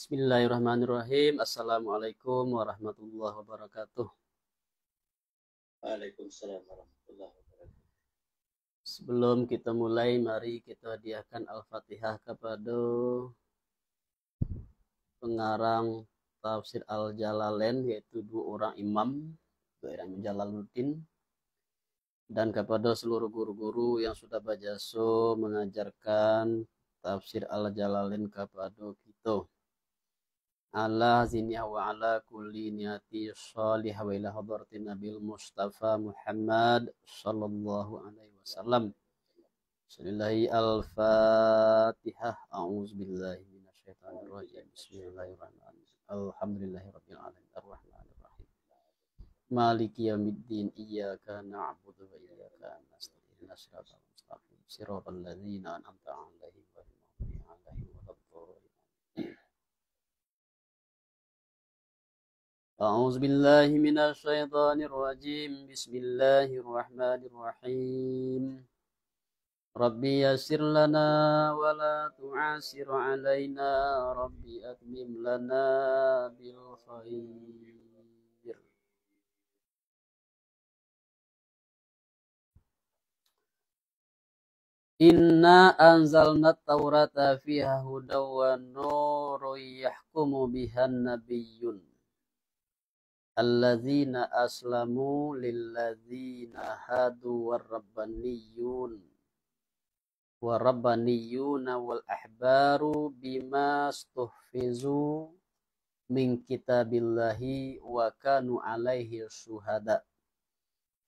Bismillahirrahmanirrahim. Assalamualaikum warahmatullahi wabarakatuh. Waalaikumsalam warahmatullahi wabarakatuh. Sebelum kita mulai, mari kita hadiahkan Al-Fatihah kepada pengarang Tafsir Al-Jalalain, yaitu dua orang imam, Imam Jalaluddin, dan kepada seluruh guru-guru yang sudah berjasa mengajarkan Tafsir Al-Jalalain kepada kita. Ala zinya wa ala kulli niyati shalih wa ila hadratin Nabil Mustafa Muhammad sallallahu alaihi wasallam. Bismillahi al-Fatihah. A'udzubillahi minasyaitonir rajim. Bismillahirrahmanirrahim. Alhamdulillahirabbil alamin arrahmanir rahim. Maliki yaumiddin. Iyyaka na'budu wa iyyaka nasta'in. Ihdinas siratal mustaqim. Shiratal ladzina an'amta 'alaihim ghairil maghdubi 'alaihim waladdallin. أعوذ بالله من الشيطان الرجيم بسم الله الرحمن الرحيم ربي يسر لنا ولا تعسر علينا ربي أتمم لنا بالخير إنا أنزلنا التوراة فيها هدى ونور يحكم بها النبيون alladzina aslamu lilladzina hadu warabbaniyuna wal ahbaru bima stuhfizu min kitabillahi wa kanu alaihi syuhada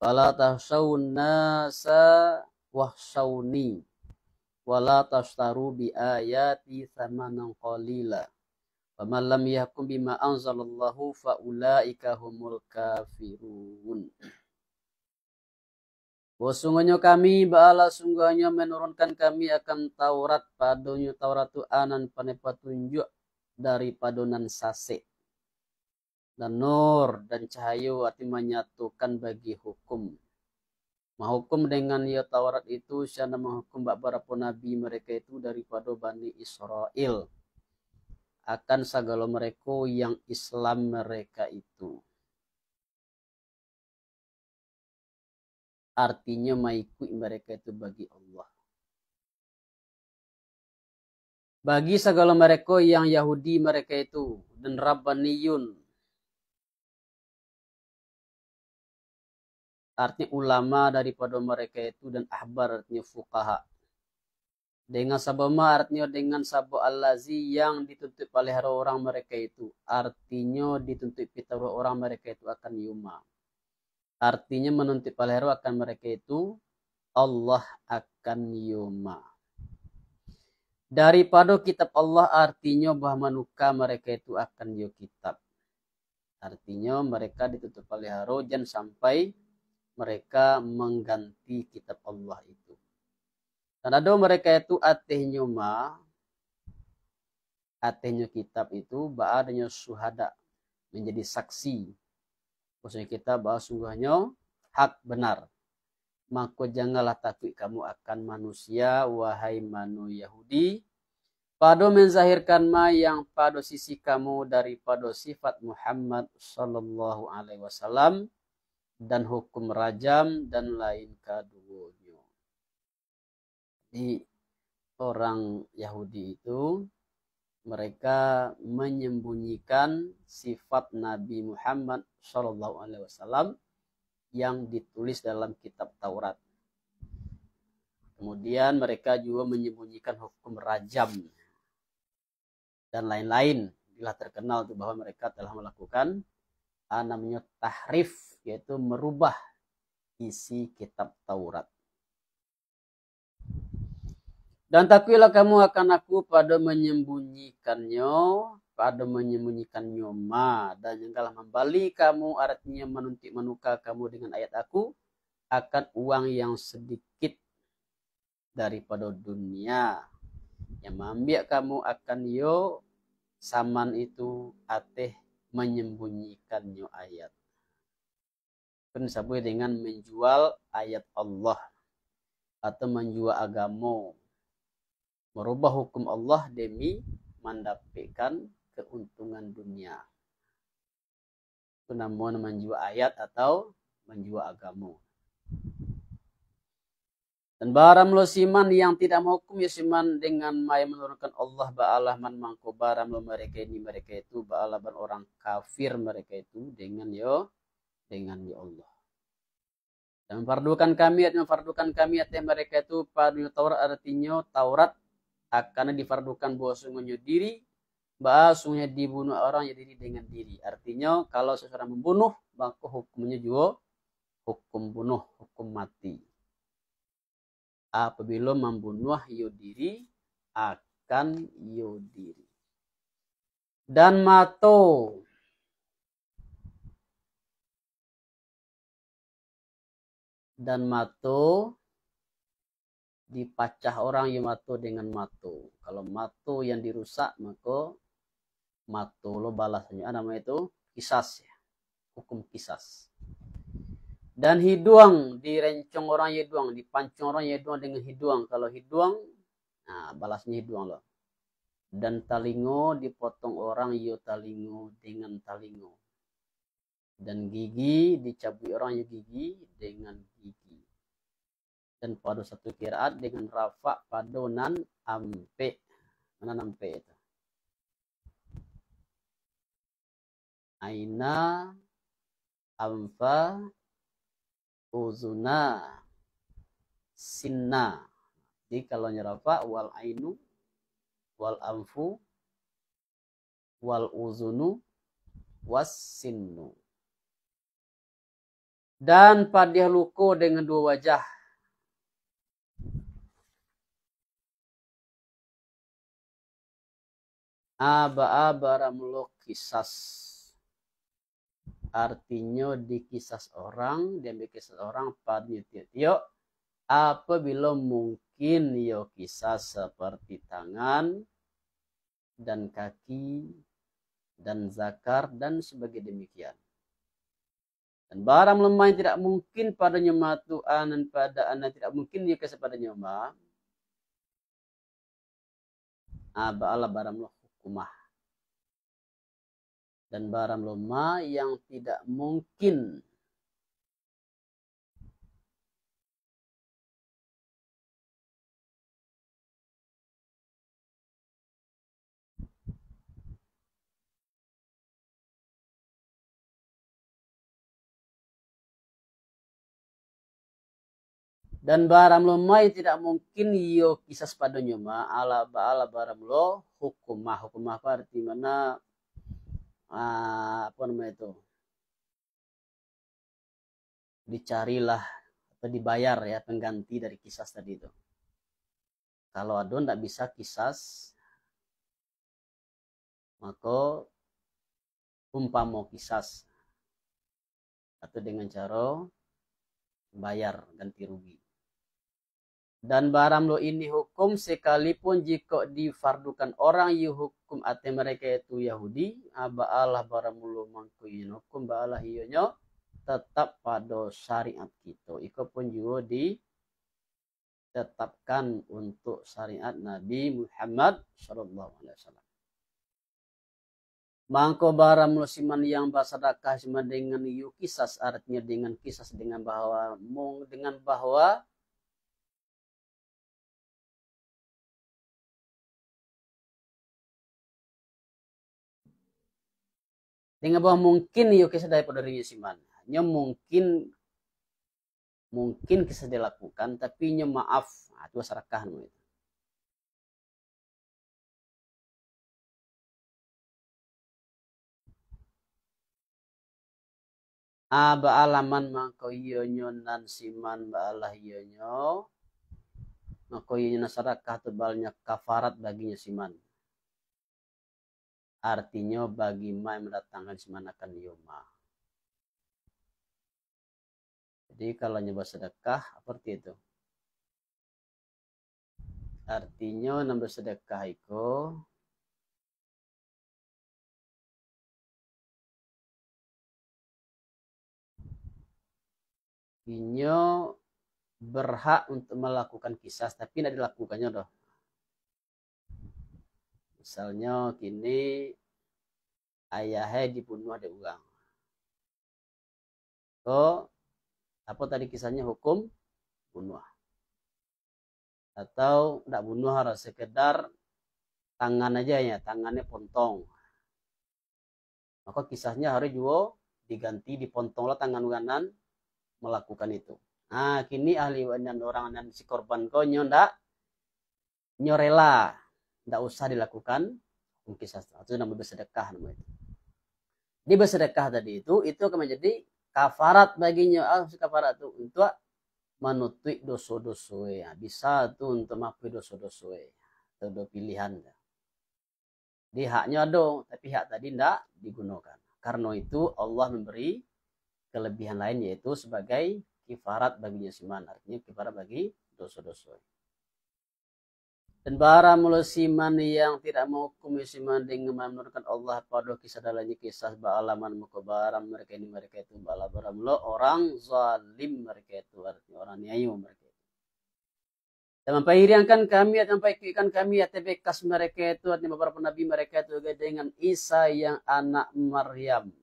fala tahshawun nasa wahshawni wala tashtaru bi ayati thamanan qalila Faman lam yahkum bima anzalallahu faulaika humul kafirun. Sungguhnya kami bala sungguhnya menurunkan kami akan Taurat padonyo Taurat tu anan pane patunjuk dari padonan sase. Dan nur dan cahaya arti menyatukan bagi hukum. Menghukum dengan ya Taurat itu syana menghukum beberapa nabi mereka itu daripada Bani Israel. Akan segala mereka yang Islam mereka itu. Artinya mengikuti mereka itu bagi Allah. Bagi segala mereka yang Yahudi mereka itu. Dan Rabbaniyun. Artinya ulama daripada mereka itu. Dan ahbar artinya fuqaha. Dengan sabama artinya dengan sabu allazi yang dituntut oleh orang mereka itu. Artinya dituntut kita orang mereka itu akan yuma. Artinya menuntut oleh akan mereka itu Allah akan yuma. Daripada kitab Allah artinya bahwa manuka mereka itu akan yo kitab. Artinya mereka dituntut oleh jangan sampai mereka mengganti kitab Allah itu. Dan ada mereka itu atehnya kitab itu adanya syuhada menjadi saksi. Maksudnya kita bahwa sungguhnya hak benar. Maka janganlah takut kamu akan manusia wahai manu Yahudi. Pada menzahirkan yang pada sisi kamu daripada sifat Muhammad sallallahu alaihi wasallam dan hukum rajam dan lain keduanya. Di orang Yahudi itu mereka menyembunyikan sifat Nabi Muhammad SAW yang ditulis dalam kitab Taurat. Kemudian mereka juga menyembunyikan hukum rajam dan lain-lain. Bila terkenal itu bahwa mereka telah melakukan namanya tahrif, yaitu merubah isi kitab Taurat. Dan takutlah kamu akan aku pada menyembunyikannya dan janganlah membali kamu artinya menuntut menukar kamu dengan ayat aku akan uang yang sedikit daripada dunia yang mengambil kamu akan yo saman itu ateh menyembunyikannya ayat. Kan disebut dengan menjual ayat Allah atau menjual agama. Merubah hukum Allah demi mendapatkan keuntungan dunia. Itu namun menjual ayat atau menjual agama. Dan baram lo siman yang tidak menghukum ya siman dengan yang menurunkan Allah ba'alah man mangko baram lo mereka itu ba'alah ban orang kafir mereka itu dengan ya Allah. Dan memfardukan kami atas mereka itu pada Taurat artinya Taurat akan difardukan bahwa sungguhnya diri bahasanya dibunuh orang ya diri dengan diri. Artinya kalau seseorang membunuh maka hukumnya juga hukum bunuh, hukum mati. Apabila membunuh yo diri akan yo diri. Dan mato dipacah orang yang mato dengan mato. Kalau mato yang dirusak maka mato lo balasnya namanya itu kisas ya. Hukum kisas. Dan hiduang direncong orang hiduang, dipancung orang hiduang dengan hiduang. Kalau hiduang, nah balasnya hiduang loh. Dan talingo dipotong orang yo talingo dengan talingo. Dan gigi dicabut orang yo gigi dengan gigi. Dan pada satu kiraat dengan rafa padonan ampe. Mana ampe itu? Aina amfa uzuna sinna. Jadi kalau nyerafa wal ainu wal amfu wal uzunu was sinnu. Dan padih luko dengan dua wajah. Baramlo kisas. Artinya dikisas orang, diambil kisas orang pada yo apabila mungkin yo kisas seperti tangan dan kaki dan zakar dan sebagainya demikian. Dan barang lemah yang tidak mungkin pada nyoma Tuhan dan pada anak tidak mungkin dia kisah pada nyoma. Ba'ala barang hukumah. Dan barang lemah yang tidak mungkin dan barang lemah yang tidak mungkin yo kisah pada nyoma ala ba'ala barang lo hukumah apa arti mana apa namanya itu dicarilah atau dibayar ya pengganti dari kisah tadi itu. Kalau adon tidak bisa kisas maka umpama kisas atau dengan cara bayar ganti rugi. Dan barang lo ini hukum sekalipun jika difardukan orang yu hukum ate mereka itu Yahudi, ba'alah barang lo mangkuin hukum ba'alah iyonyo tetap pada syariat kita. Iko pun juga ditetapkan untuk syariat Nabi Muhammad sallallahu alaihi wasallam. Mangko barang musiman yang bersedekah dengan yu kisas artinya dengan kisas dengan bahwa dengan bahwa mungkin yuk kisah daripada dirinya siman. Hanya mungkin kisah dilakukan, tapi nya maaf. Itu serakah itu. Ba'alaman mangko iyonyo nan siman ba'alah iyonyo. Mangko iyonyo nasarakah tebalnya kafarat baginya siman. Artinya bagi ma yang mendatangkan simanakan yoma. Jadi kalau nyoba sedekah seperti itu. Artinya nambah sedekah itu inyo berhak untuk melakukan kisas tapi tidak dilakukannya doh. Misalnya gini ayahnya dibunuh ada uang. So, apa tadi kisahnya hukum bunuh. Atau tidak bunuh harus sekedar tangan aja ya, tangannya pontong. Maka kisahnya harus juga diganti dipontonglah tangan kanan melakukan itu. Nah, kini ahli dan orang dan si korban kau ndak nyorela, ndak usah dilakukan kisah itu namanya bersedekah namanya itu. Di bersedekah tadi itu akan menjadi kafarat baginya. Kafarat itu untuk menutup dosa-dosa ya. Bisa tuh untuk maafkan dosa-dosa ya. Itu ada pilihan. Di haknya ada, tapi hak tadi tidak digunakan. Karena itu Allah memberi kelebihan lain yaitu sebagai kifarat baginya siman. Artinya kifarat bagi dosa-dosa. Dan para mulasiman yang tidak mau hukum siman dengan menurunkan Allah pada kisah dalamnya kisah ba'alaman muka baram mereka ini mereka itu ba'ala baram lo orang zalim mereka itu artinya orang nyayu mereka itu. Dan memperhiriankan kami dan memperhirikan kami atau bekas mereka itu artinya beberapa nabi mereka itu dengan Isa yang anak Maryam.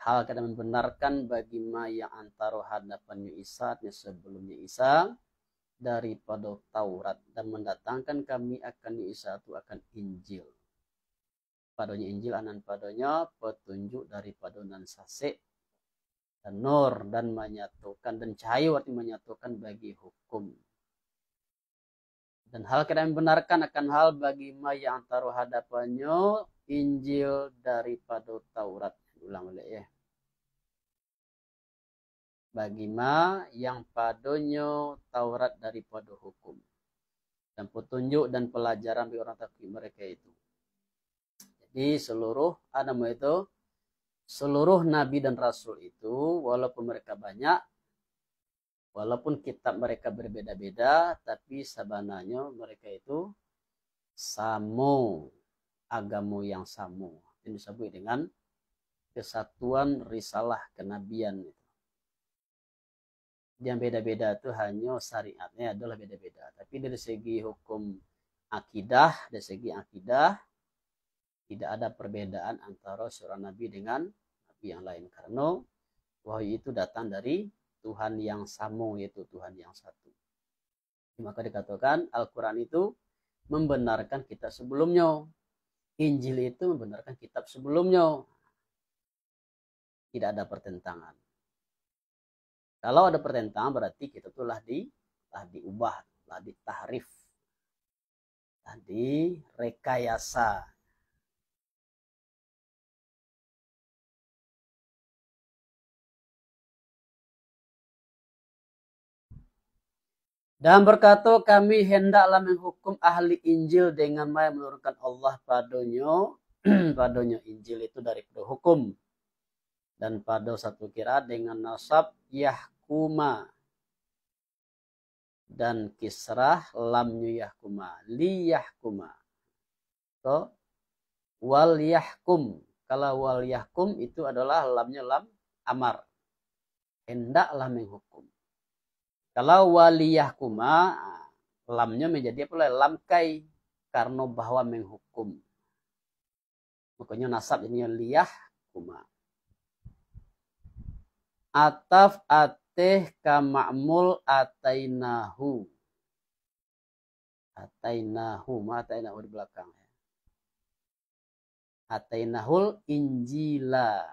Hal kita membenarkan bagi ma yang antara hadapannya Isa artinya sebelumnya Isa daripada Taurat dan mendatangkan kami akan Isa itu akan Injil. Padanya Injil anan padanya petunjuk daripada nan sase dan nur dan menyatukan dan cahaya arti menyatukan bagi hukum. Dan hal kita membenarkan akan hal bagi ma yang antara hadapannya Injil daripada Taurat. Ulang boleh ya. Bagi ma yang padanya Taurat daripada hukum dan petunjuk dan pelajaran bagi orang takwa mereka itu. Jadi seluruh seluruh nabi dan rasul itu walaupun mereka banyak, walaupun kitab mereka berbeda-beda, tapi sebenarnya mereka itu sama agama yang sama. Ini disebut dengan kesatuan risalah kenabian itu. Yang beda-beda itu hanya syariatnya adalah beda-beda. Tapi dari segi hukum akidah, dari segi akidah tidak ada perbedaan antara seorang nabi dengan nabi yang lain. Karena wahyu itu datang dari Tuhan yang sama, yaitu Tuhan yang satu. Maka dikatakan Al-Quran itu membenarkan kitab sebelumnya. Injil itu membenarkan kitab sebelumnya. Tidak ada pertentangan. Kalau ada pertentangan berarti kita telah diubah, telah ditahrif, telah direkayasa. Dan berkata kami hendaklah menghukum ahli Injil dengan menurunkan Allah padanya, padanya Injil itu daripada hukum. Dan pada satu kira dengan nasab yahkuma dan kisrah lamnya yahkuma li yahkuma. So wal yahkum. Kalau wal yahkum itu adalah lamnya lam amar. Hendaklah menghukum. Kalau wali yahkuma lamnya menjadi apa? Lam kai karena bahwa menghukum. Makanya nasab ini liyah kuma. Ataf ateh ka ma'mul atainahu. Atainahu, ma atainahu di belakang. Atainahul injila.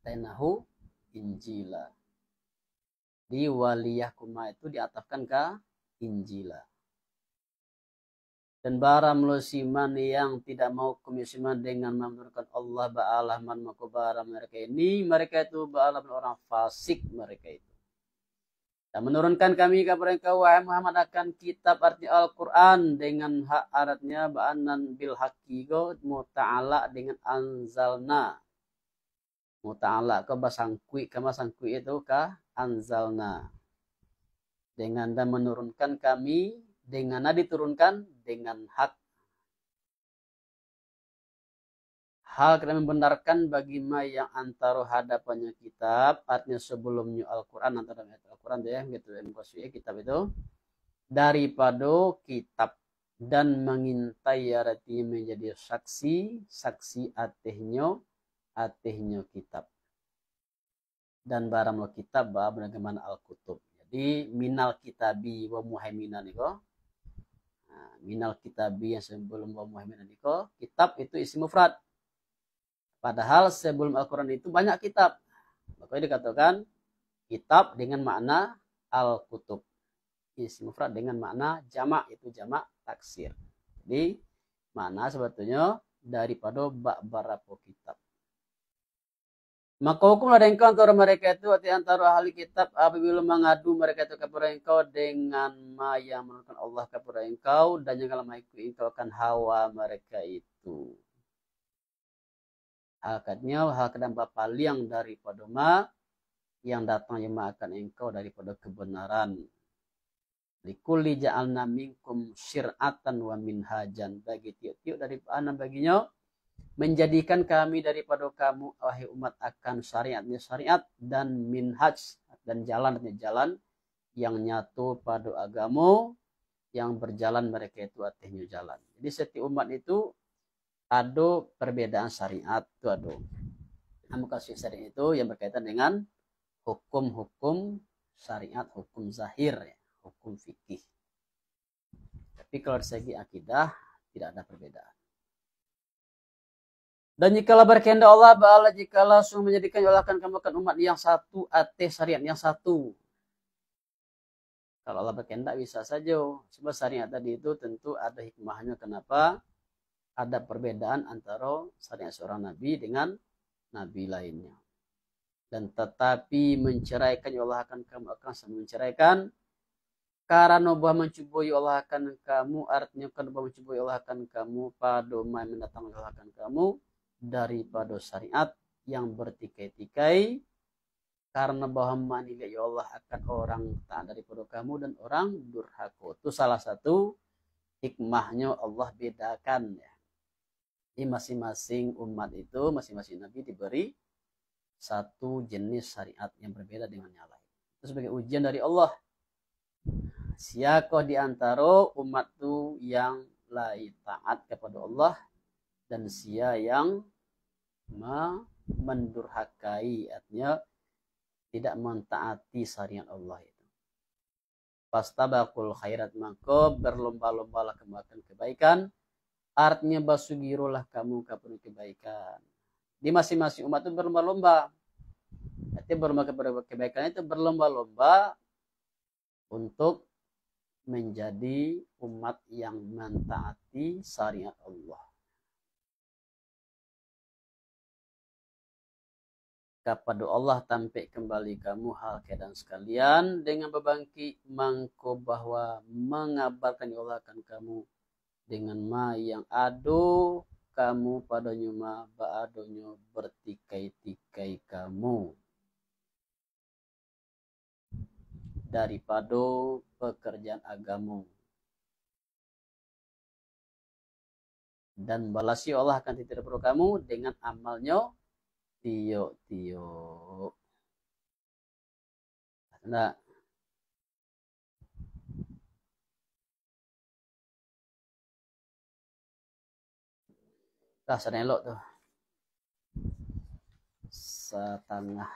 Atainahu injila. Di waliyah kuma itu diatafkan ke injila. Dan bara musiman yang tidak mau musiman dengan menurunkan Allah ba'alah man makubara mereka ini, mereka itu ba'alah orang fasik mereka itu. Dan menurunkan kami kepada engkau wahai Muhammad akan kitab arti Al-Quran dengan hak aratnya ba'anan bil haqiqo muta'ala dengan anzalna. Muta'ala ke basangkui, kama sangkui itu ke anzalna. Dengan dan menurunkan kami dengan diturunkan dengan hak. Hal kita membenarkan bagi ma yang antara hadapannya kitab, artinya sebelumnya Al-Quran, antara Al-Quran ya, gitu ya, kitab itu daripada kitab dan mengintai artinya menjadi saksi atehnya kitab dan barang lo kitab bagaimana al-kutub. Jadi minal kitabi wa muhaiminan itu. Nah, minal kitabi yang sebelum wa muhaiminan itu, kitab itu isim mufrad. Padahal sebelum Al-Quran itu banyak kitab. Makanya dikatakan kitab dengan makna al-kutub. Isim mufrad dengan makna jamak, itu jamak taksir. Jadi makna sebetulnya daripada barapo kitab. Maka hukum ada engkau antara mereka itu antara ahli kitab apabila mengadu mereka itu kepada engkau dengan ma yang menurunkan Allah kepada engkau dan janganlah mengikuti engkau akan hawa mereka itu. Hakatnya hal kedam papaliang daripada ma yang datang yang akan engkau daripada kebenaran. Likulli ja'alna minkum syir'atan wa minhajan, bagi tiap-tiap dari anak baginya menjadikan kami daripada kamu wahai umat akan syariatnya syariat dan minhaj dan jalan yang nyatu pada agama yang berjalan mereka itu atehnya jalan. Jadi setiap umat itu ada perbedaan syariat itu ada. Namun kasih syariat itu yang berkaitan dengan hukum-hukum syariat, hukum zahir, hukum fikih. Tapi kalau dari segi akidah tidak ada perbedaan. Dan jikalau berkehendak Allah Ba'ala jikalau sungguh menjadikan Allah akan kamu akan umat yang satu ateh syariat yang satu. Kalau Allah berkehendak bisa saja. Sebab syariat tadi itu tentu ada hikmahnya kenapa ada perbedaan antara syariat seorang nabi dengan nabi lainnya. Dan tetapi menceraikan Allah akan kamu akan menceraikan karena bahwa mencubai Allah akan kamu artinya karena bahwa mencubai Allah akan kamu pada mai mendatangkan Allah akan kamu daripada syariat yang bertikai-tikai karena bahwa menilai ya Allah akan orang taat daripada kamu dan orang durhaka. Itu salah satu hikmahnya Allah bedakan ya. Di masing-masing umat itu, masing-masing nabi diberi satu jenis syariat yang berbeda dengan yang lain. Itu sebagai ujian dari Allah. Siapa di antara umat itu yang lain taat kepada Allah dan siapa yang mendurhakai, artinya tidak mentaati syariat Allah itu. Fastabaqul khairat, maka berlomba-lombalah kamu akan kebaikan. Artinya basugirulah kamu kepada kebaikan. Di masing-masing umat itu berlomba-lomba. Artinya berlomba kepada kebaikan itu berlomba-lomba untuk menjadi umat yang mentaati syariat Allah. Kepada Allah tampik kembali kamu hal keadaan sekalian dengan berbangkit mangko bahwa mengabarkan Allah akan kamu dengan ma yang ado kamu padanya ma ba'adonya bertikai-tikai kamu daripada pekerjaan agama. Dan balasi Allah akan tidak perlu kamu dengan amalnya tio. Nah, senelok tuh setengah